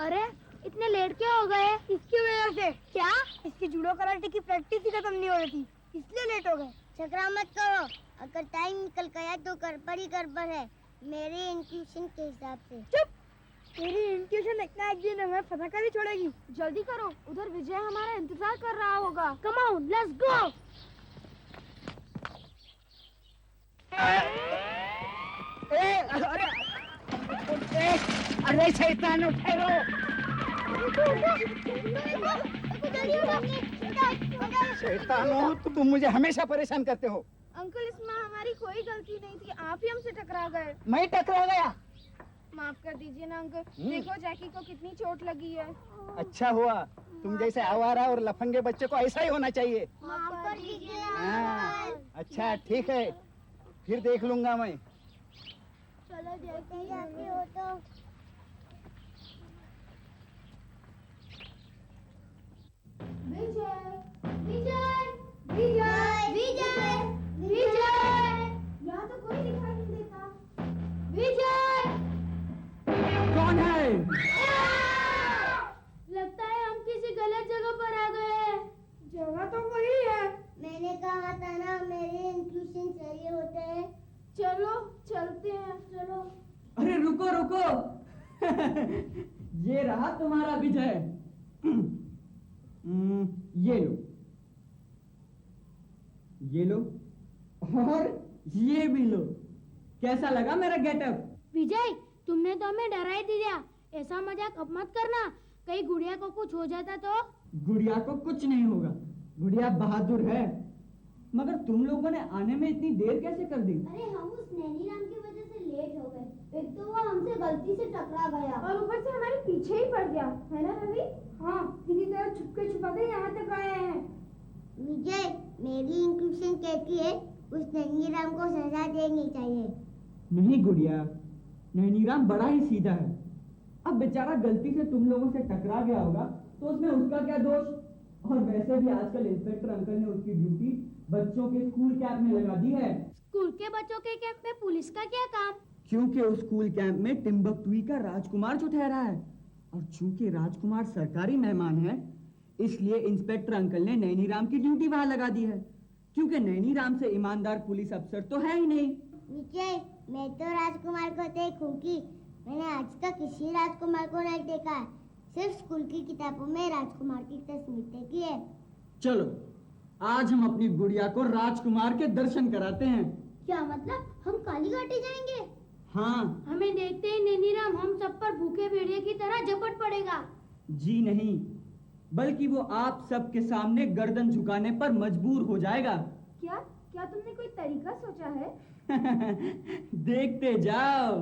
अरे इतने लेट क्यों हो गए? इसकी वजह से। क्या? इसकी जूडो कराटे की प्रैक्टिस ही खत्म नहीं हो रही थी, इसलिए लेट हो गए। झगड़ा मत करो, अगर टाइम निकल गया तो गड़बड़ ही गड़बड़ है मेरे इंट्यूशन के हिसाब से। चुप! तेरी इंट्यूशन इतना एक दिन हमें पता कर ही छोड़ेगी। जल्दी करो, उधर विजय हमारा इंतजार कर रहा होगा। Come on, let's go. अरे शैतान ठहरो। शैतानो, तुम मुझे हमेशा परेशान करते हो। अंकल, इसमें हमारी कोई गलती नहीं थी, आप ही हमसे टकरा गए। मैं टकरा गया? माफ कर दीजिए ना अंकल, देखो जैकी को कितनी चोट लगी है। अच्छा हुआ, तुम जैसे आवारा और लफंगे बच्चे को ऐसा ही होना चाहिए। माफ कर दीजिए हाँ, अच्छा ठीक है, फिर देख लूंगा मैं। चलो जैसे जाती हो तो। विजय, विजय, विजय, विजय, विजय, यहाँ तो कोई दिखाई नहीं देता। विजय! कौन है? लगता है हम किसी गलत जगह पर आ गए। जगह तो वही है। मैंने कहा था ना मेरे इंट्यूशन सही होते हैं। चलो चलते हैं, चलो। अरे रुको रुको। ये रहा तुम्हारा विजय। ये लो, ये लो और ये भी लो। कैसा लगा मेरा गेटअप? विजय, तुमने तो हमें डरा ही दिया। ऐसा मजाक अब मत करना, कहीं गुड़िया को कुछ हो जाता तो। गुड़िया को कुछ नहीं होगा, गुड़िया बहादुर है। मगर तुम लोगों ने आने में इतनी देर कैसे कर दी? अरे हम उस नैनीराम की वजह से लेट हो गए। एक तो वो हमसे गलती से टकरा गया और ऊपर से हमारे पीछे ही पड़ गया, है ना रवि? हाँ, किसी तरह छुपके छुपाके यहाँ तक आए हैं। विजय, मेरी इंट्यूशन कहती है उस नैनीराम को सजा देनी चाहिए। नहीं गुड़िया, नैनीराम बड़ा ही सीधा है। अब बेचारा गलती से तुम लोगों से टकरा गया होगा तो उसमें उसका क्या दोष? और वैसे भी आजकल इंस्पेक्टर अंकल ने उसकी ड्यूटी बच्चों के स्कूल कैंप में लगा दी है। स्कूल के बच्चों के कैंप में पुलिस का क्या काम? क्योंकि उस स्कूल कैंप में टिम्बकटुई का राजकुमार जो ठहरा है, और चूंकि राजकुमार सरकारी मेहमान है, इसलिए इंस्पेक्टर अंकल ने नैनीराम की ड्यूटी वहां लगा दी है। क्योंकि नैनीराम से ईमानदार पुलिस अफसर तो है ही नहीं। विजय, मैं तो राजकुमार को देखूंगी। मैंने आज तक किसी राजकुमार को नहीं देखा है, सिर्फ स्कूल की किताबों में राजकुमार की तस्वीर देखी है। चलो आज हम अपनी गुड़िया को राजकुमार के दर्शन कराते हैं। क्या मतलब? हम काली घाटी जाएंगे? हाँ। हमें देखते ही नैनीराम हम सब पर भूखे भेड़िए की तरह झपट पड़ेगा। जी नहीं, बल्कि वो आप सब के सामने गर्दन झुकाने पर मजबूर हो जाएगा। क्या क्या तुमने कोई तरीका सोचा है? देखते जाओ।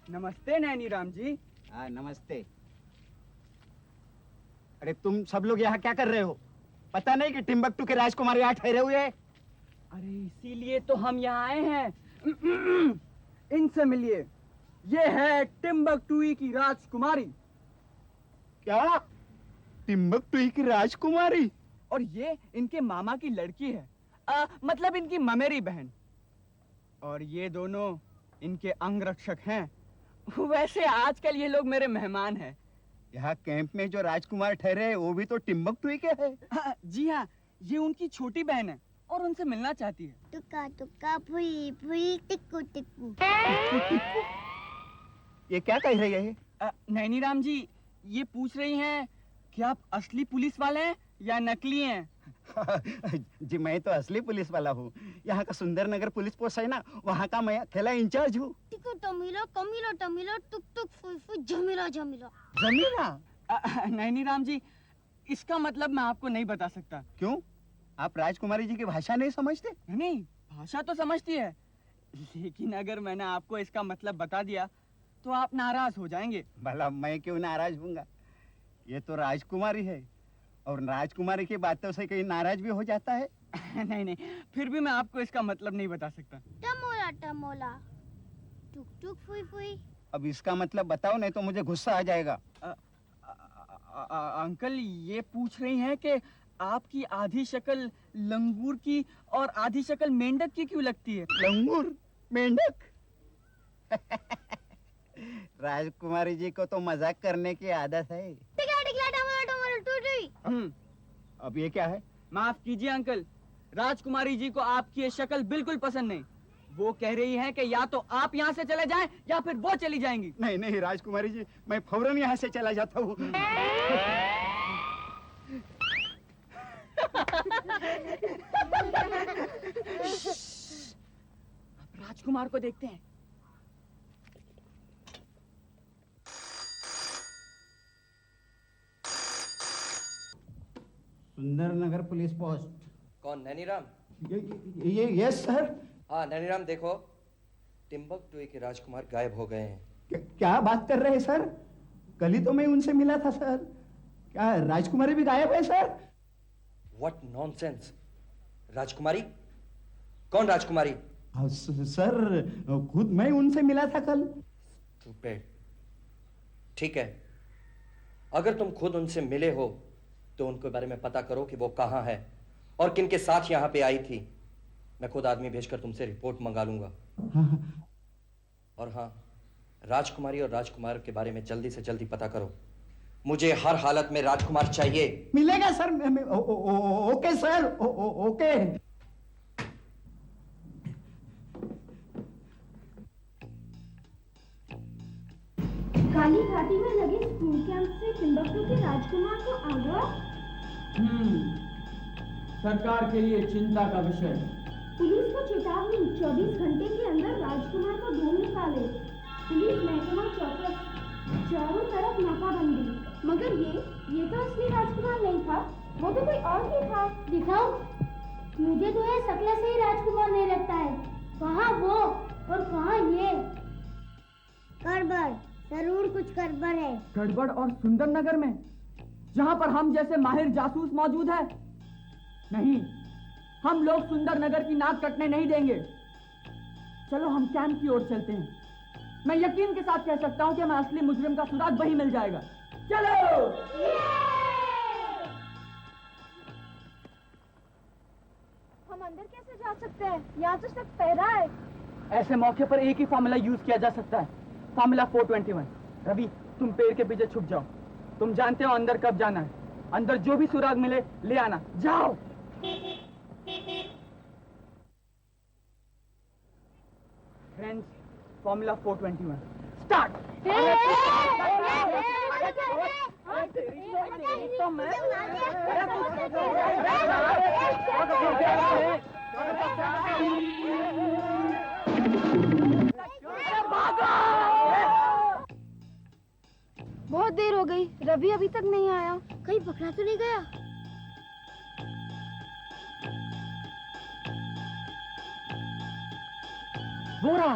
नमस्ते नैनीराम जी। हाँ नमस्ते। अरे तुम सब लोग यहाँ क्या कर रहे हो? पता नहीं कि टिम्बकटू के राजकुमार यहाँ ठहरे हुए हैं? अरे इसीलिए तो हम यहाँ आए हैं। इनसे मिलिए, ये है टिम्बकटुई की राजकुमारी। क्या? टिम्बकटू की राजकुमारी? और ये इनके मामा की लड़की है, मतलब इनकी ममेरी बहन। और ये दोनों इनके अंगरक्षक हैं। वैसे आजकल ये लोग मेरे मेहमान हैं। यहाँ कैंप में जो राजकुमार ठहरे वो भी तो टिम्बकटू के हैं। जी हाँ, ये उनकी छोटी बहन है और उनसे मिलना चाहती है। टुका टुका फुई फुई टिक्कू टिक्कू। ये क्या कह रही है? नैनीराम जी, ये पूछ रही हैं कि आप असली पुलिस वाले हैं या नकली हैं? जी मैं तो असली पुलिस वाला हूँ। यहाँ का सुंदर नगर पुलिस पोस्ट है ना, वहाँ का मैं अकेला इंचार्ज हूँ। टिक्कू टमिलो कमिलो टमिलो टुक टुक फुई फुई झमिलो झमिलो। जमीरा? नैनीराम जी, इसका मतलब मैं आपको नहीं बता सकता। क्यों? आप राजकुमारी जी की भाषा नहीं समझते? नहीं, भाषा तो समझती है, लेकिन अगर मैंने आपको इसका मतलब बता दिया तो आप नाराज हो जाएंगे। भला मैं क्यों नाराज हूँगा? ये तो राजकुमारी है और राजकुमारी की बातों से कहीं नाराज भी हो जाता है। नहीं नहीं, फिर भी मैं आपको इसका मतलब नहीं बता सकता। टमोला टमोला, टुक टुक फुई फुई। अब इसका मतलब बताओ, नहीं तो मुझे गुस्सा आ जाएगा। अंकल ये पूछ रही हैं कि आपकी आधी शक्ल लंगूर की और आधी शक्ल मेंढक की क्यों लगती है? लंगूर मेंढक। राजकुमारी जी को तो मजाक करने की आदत है। टिकला टिकला टमोला टमोला टुई। अब ये क्या है? माफ कीजिए अंकल, राजकुमारी जी को आपकी ये शक्ल बिल्कुल पसंद नहीं। वो कह रही हैं कि या तो आप यहाँ से चले जाएं या फिर वो चली जाएंगी। नहीं नहीं राजकुमारी जी, मैं फौरन यहाँ से चला जाता हूँ। अब राजकुमार को देखते हैं। सुंदर नगर पुलिस पोस्ट। कौन? नैनीराम? ये यस सर। हाँ नैनीराम, देखो टिम्बकटू के राजकुमार गायब हो गए हैं। क्या बात कर रहे हैं सर? कल ही तो मैं उनसे मिला था सर। क्या राजकुमारी भी गायब है सर? What nonsense! राजकुमारी? कौन राजकुमारी? सर खुद मैं उनसे मिला था कल। Stupid. ठीक है, अगर तुम खुद उनसे मिले हो तो उनके बारे में पता करो कि वो कहाँ है और किनके साथ यहाँ पे आई थी। मैं खुद आदमी भेजकर तुमसे रिपोर्ट मंगा लूंगा। और हाँ, राजकुमारी और राजकुमार के बारे में जल्दी से जल्दी पता करो। मुझे हर हालत में राजकुमार चाहिए। मिलेगा सर। Okay sir, okay. काली घाटी में लगे स्कूल कैंप से टिम्बकटू के राजकुमार को आगरा। सरकार के लिए चिंता का विषय। पुलिस को चेतावनी, 24 घंटे के अंदर राजकुमार को ढूंढ निकाले। पुलिस महकमा चौकस, चारों तरफ नाकाबंदी। मगर ये तो असली राजकुमार नहीं था, वो तो कोई और ही था। दिखाओ, मुझे तो ये शक्ल से ही राजकुमार नहीं लगता है। कहाँ वो और कहाँ ये? गड़बड़, जरूर कुछ गड़बड़ है। गड़बड़ और सुंदर नगर में, जहाँ पर हम जैसे माहिर जासूस मौजूद है? नहीं, हम लोग सुंदर नगर की नाक कटने नहीं देंगे। चलो हम कैंप की ओर चलते हैं। मैं यकीन के साथ कह सकता हूँ कि हमें असली मुजरिम का सुराग वही मिल जाएगा। चलो। हम अंदर कैसे जा सकते हैं? यहाँ तो सिर्फ पहरा है। ऐसे मौके पर एक ही फार्मूला यूज किया जा सकता है, फार्मूला 421। रवि, तुम पेड़ के पीछे छुप जाओ। तुम जानते हो अंदर कब जाना है। अंदर जो भी सुराग मिले ले आना। जाओ। Friends, formula 421 start. बहुत देर हो गई, रवि अभी तक नहीं आया। कहीं पकड़ा तो नहीं गया? बोरा,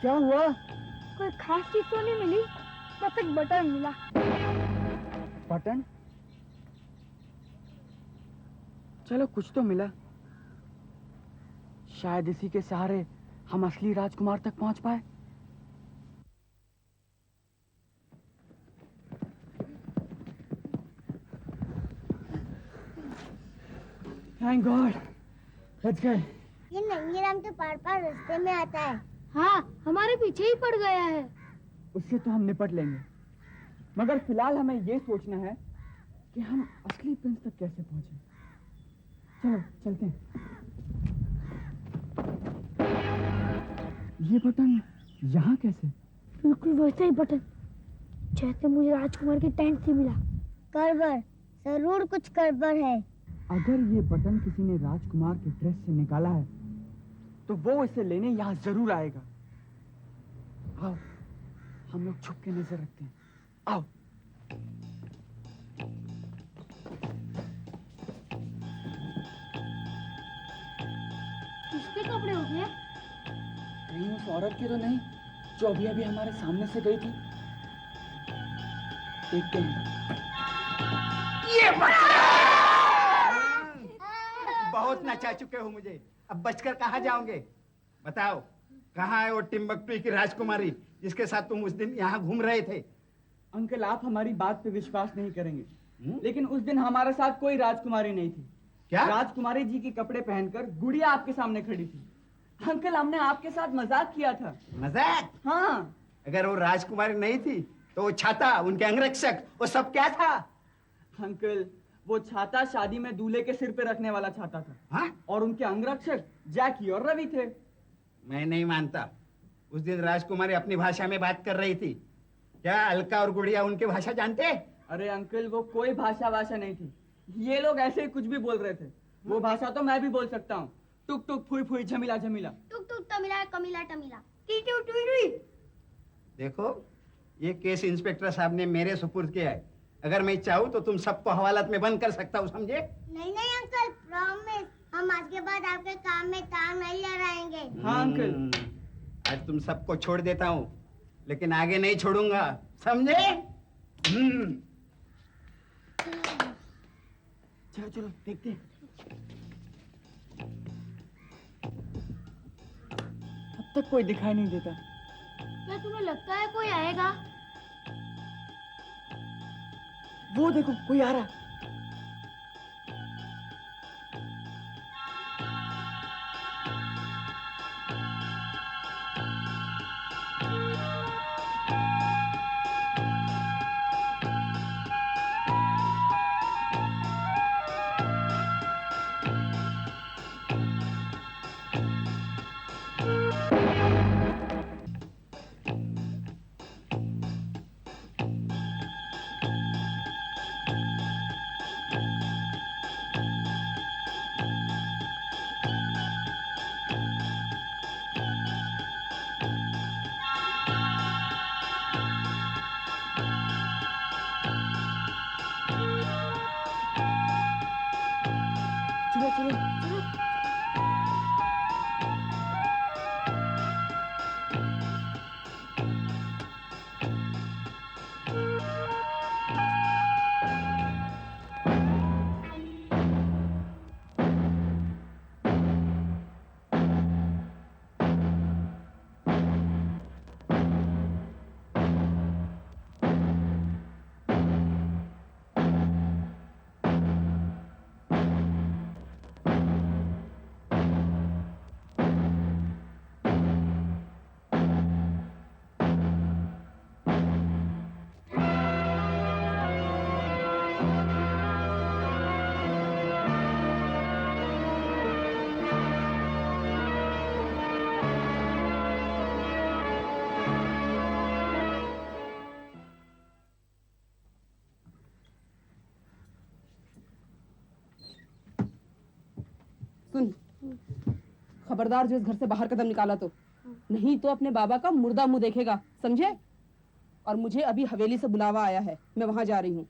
क्या हुआ? कोई खास चीज तो नहीं मिली, बस एक बटन मिला। बटन? चलो कुछ तो मिला। शायद इसी के सहारे हम असली राजकुमार तक पहुंच पाए। थैंक गॉड, बच गए। ये नंगीराम तो पार पार रास्ते में आता है। हाँ, हमारे पीछे ही पड़ गया है। उससे तो हम निपट लेंगे, मगर फिलहाल हमें ये सोचना है कि हम असली प्रिंस तक कैसे पहुंचे। चलो चलते हैं। ये बटन यहाँ कैसे? बिल्कुल वैसा ही बटन जैसे मुझे राजकुमार के टेंट से मिला। गड़बड़, जरूर कुछ गड़बड़ है। अगर ये बटन किसी ने राजकुमार के ड्रेस से निकाला है तो वो इसे लेने यहाँ जरूर आएगा। आओ, हम लोग छुप के नजर रखते हैं। आओ। किसके कपड़े हो गए? कहीं उस औरत की तो नहीं जो अभी अभी हमारे सामने से गई थी? देखते हैं। ये बहुत नचा चुके हो मुझे, अब बचकर कहाँ जाओगे? बताओ, कहाँ है वो टिम्बकटू की राजकुमारी जिसके साथ तुम उस दिन यहाँ घूम रहे थे? अंकल, आप हमारी बात पे विश्वास नहीं करेंगे, लेकिन उस दिन हमारे साथ कोई राजकुमारी नहीं थी। क्या? राजकुमारी जी के कपड़े पहनकर गुड़िया आपके सामने खड़ी थी। अंकल, हमने आपके साथ मजाक किया था। मजाक? हाँ। अगर वो राजकुमारी नहीं थी तो वो छाता, उनके अंगरक्षक, वो सब क्या था? अंकल, वो छाता शादी में दूल्हे के सिर पे रखने वाला छाता था। हाँ? और उनके अंगरक्षक जैकी और रवि थे। मैं नहीं मानता। उस दिन राजकुमारी अपनी भाषा में बात कर रही थी। क्या अलका और गुड़िया उनकी भाषा जानते? अरे अंकल, वो कोई भाषा नहीं थी। ये लोग ऐसे ही कुछ भी बोल रहे थे। वो भाषा तो मैं भी बोल सकता हूँ। टुक टुक फुई फुई झमीला झमीला। टुक टुक टमिला कमिला टमिला। टी टू टुई टुई। देखो, ये केस इंस्पेक्टर साहब ने मेरे सुपुर्द किया है। अगर मैं चाहूँ तो तुम सबको हवालात में बंद कर सकता हूँ, समझे? नहीं नहीं अंकल, प्रॉमिस, हम आज के बाद आपके काम में टांग नहीं लड़ाएंगे। हाँ अंकल। आज तुम सबको छोड़ देता हूँ, लेकिन आगे नहीं छोड़ूंगा, समझे? चलो चलो देखते हैं। अब तक कोई दिखाई नहीं देता। क्या तुम्हें लगता है कोई आएगा? वो देखो, कोई आ रहा। चलो चलो चलो। सुन, खबरदार जो इस घर से बाहर कदम निकाला तो, नहीं तो अपने बाबा का मुर्दा मुंह देखेगा, समझे? और मुझे अभी हवेली से बुलावा आया है, मैं वहां जा रही हूँ।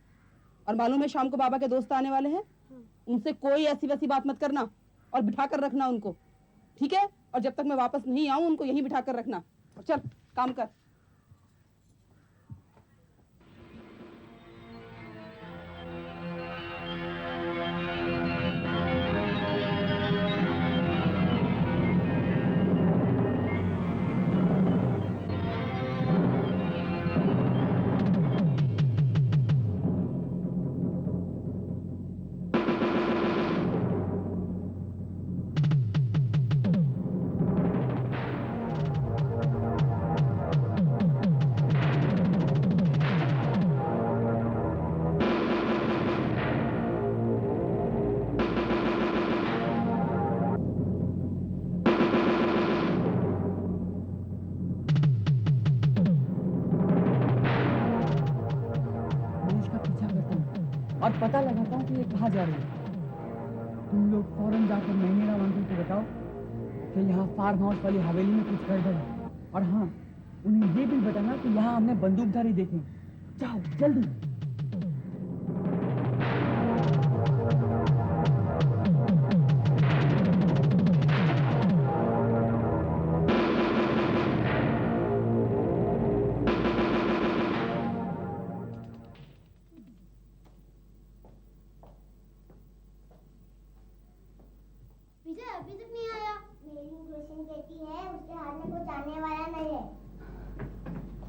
और मालूम है शाम को बाबा के दोस्त आने वाले हैं, उनसे कोई ऐसी वैसी बात मत करना और बिठा कर रखना उनको, ठीक है? और जब तक मैं वापस नहीं आऊं उनको यहीं बिठा कर रखना। और चल काम कर। और पता लगाता हूँ कि ये कहाँ जा रही है। तुम लोग फौरन जाकर नैनीराम अंकल को बताओ कि यहाँ फार्म हाउस वाली हवेली में कुछ गड़बड़ है। और हाँ, उन्हें ये भी बताना कि यहाँ हमने बंदूकधारी देखे। जाओ जल्दी।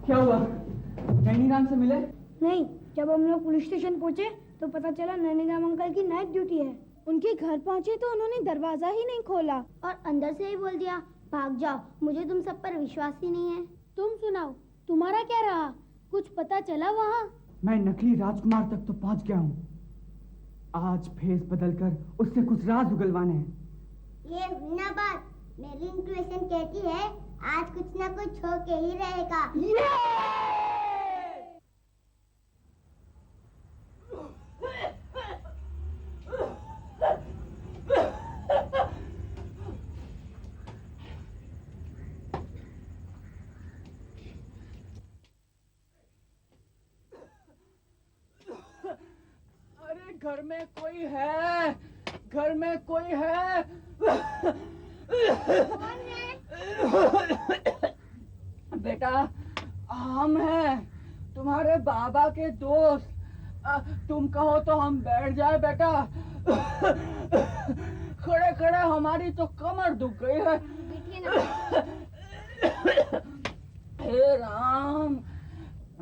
क्या हुआ? नैनीराम से मिले? नहीं, जब हम लोग पुलिस स्टेशन पहुंचे तो पता चला नैनीराम अंकल की नाइट ड्यूटी है। उनके घर पहुंचे तो उन्होंने दरवाजा ही नहीं खोला और अंदर से ही बोल दिया भाग जाओ, मुझे तुम सब पर विश्वास ही नहीं है। तुम सुनाओ, तुम्हारा क्या रहा? कुछ पता चला वहाँ? मैं नकली राजकुमार तक तो पहुंच गया हूँ। आज फेस बदलकर उससे कुछ राज उगलवाने हैं। ये हुई ना बात, मेरी इंट्यूशन कहती है आज कुछ ना कुछ हो के ही रहेगा। अरे घर में कोई है, घर में कोई है। बेटा हम हैं, तुम्हारे बाबा के दोस्त। तुम कहो तो हम बैठ जाए बेटा। खड़े खड़े हमारी तो कमर दुख गई है। हे राम।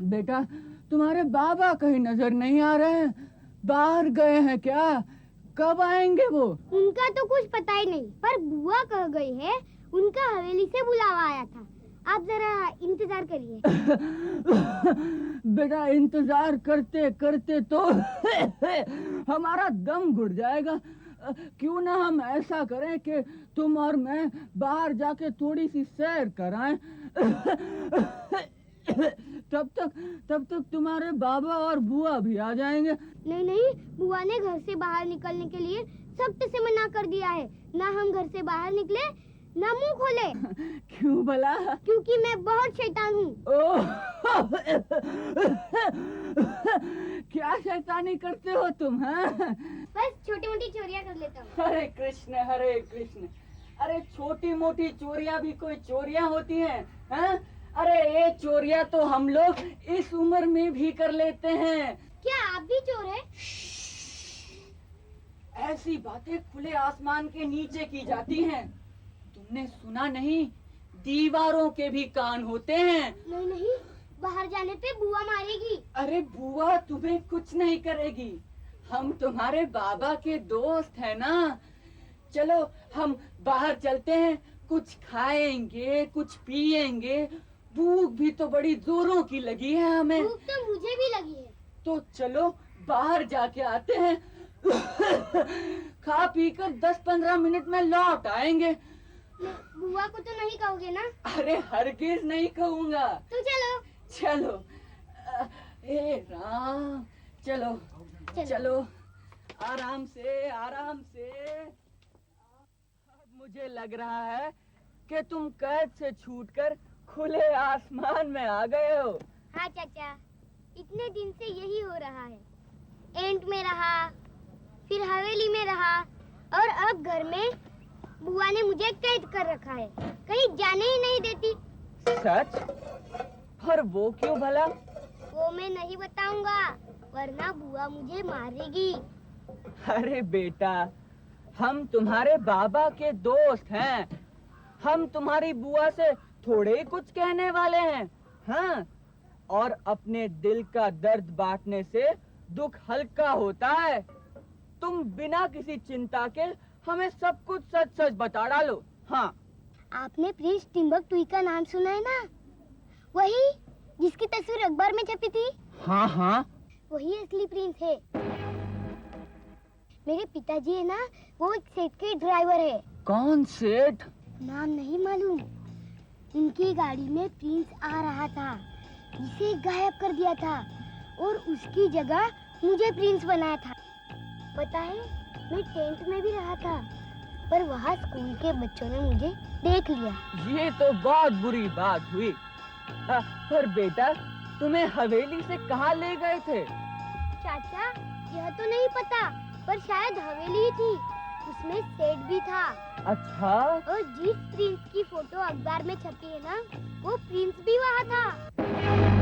बेटा तुम्हारे बाबा कहीं नजर नहीं आ रहे हैं, बाहर गए हैं क्या? कब आएंगे वो? उनका तो कुछ पता ही नहीं, पर बुआ कह गई है उनका हवेली से बुलावा आया था। आप जरा इंतजार करिए। बेटा इंतजार करते करते तो हमारा दम घुट जाएगा। क्यों ना हम ऐसा करें कि तुम और मैं बाहर जाके थोड़ी सी सैर कराएं। तब तक तुम्हारे बाबा और बुआ भी आ जाएंगे। नहीं नहीं, बुआ ने घर से बाहर निकलने के लिए सख्त से मना कर दिया है। ना हम घर से बाहर निकले ना मुंह खोले। क्यों भला? क्योंकि मैं बहुत शैतान हूँ। क्या शैतानी करते हो तुम? हैं? बस छोटी मोटी चोरियां कर लेता हूँ। हरे कृष्ण हरे कृष्ण। अरे छोटी मोटी चोरियां भी कोई चोरियां होती हैं? हैं? अरे ये चोरियां तो हम लोग इस उम्र में भी कर लेते हैं। क्या आप भी चोर हैं? ऐसी बातें खुले आसमान के नीचे की जाती हैं। तुमने सुना नहीं, दीवारों के भी कान होते हैं। नहीं नहीं, बाहर जाने पे बुआ मारेगी। अरे बुआ तुम्हें कुछ नहीं करेगी, हम तुम्हारे बाबा के दोस्त हैं ना। चलो हम बाहर चलते हैं, कुछ खाएंगे कुछ पिएंगे। भूख भी तो बड़ी जोरों की लगी है हमें। भूख तो मुझे भी लगी है। तो चलो बाहर जाके आते हैं। खा पी कर 10-15 मिनट में लौट आएंगे। बुआ को तो नहीं कहोगे ना? अरे हरगिज नहीं कहूँगा। तो चलो। चलो। हे राम, चलो चलो आराम से आराम से। अब मुझे लग रहा है कि तुम कैद से छूटकर खुले आसमान में आ गए हो। हाँ चाचा, इतने दिन से यही हो रहा है। एंट में रहा, फिर हवेली में रहा, और अब घर में बुआ ने मुझे कैद कर रखा है, कहीं जाने ही नहीं देती। सच? और वो क्यों भला? वो मैं नहीं बताऊंगा, वरना बुआ मुझे मारेगी। अरे बेटा, हम तुम्हारे बाबा के दोस्त हैं। हम तुम्हारी बुआ से थोड़े ही कुछ कहने वाले हैं। हाँ, और अपने दिल का दर्द बांटने से दुख हल्का होता है। तुम बिना किसी चिंता के हमें सब कुछ सच सच बता डालो। हाँ। आपने प्रिंस टिम्बकटू का नाम सुना है ना? वही जिसकी तस्वीर अखबार में छपी थी। हाँ हाँ, वही असली प्रिंस है। मेरे पिताजी है ना, वो एक सेठ के ड्राइवर है। कौन सेठ? नाम नहीं मालूम। उनकी गाड़ी में प्रिंस आ रहा था, जिसे गायब कर दिया था, और उसकी जगह मुझे प्रिंस बनाया था। पता है, मैं टेंट में भी रहा था, पर वहाँ स्कूल के बच्चों ने मुझे देख लिया। ये तो बहुत बुरी बात हुई। पर बेटा, तुम्हें हवेली से कहाँ ले गए थे? चाचा, यह तो नहीं पता, पर शायद हवेली ही थी। उसमें सेठ भी था। अच्छा। और जिस प्रिंस की फोटो अखबार में छपी है ना, वो प्रिंस भी वहाँ था।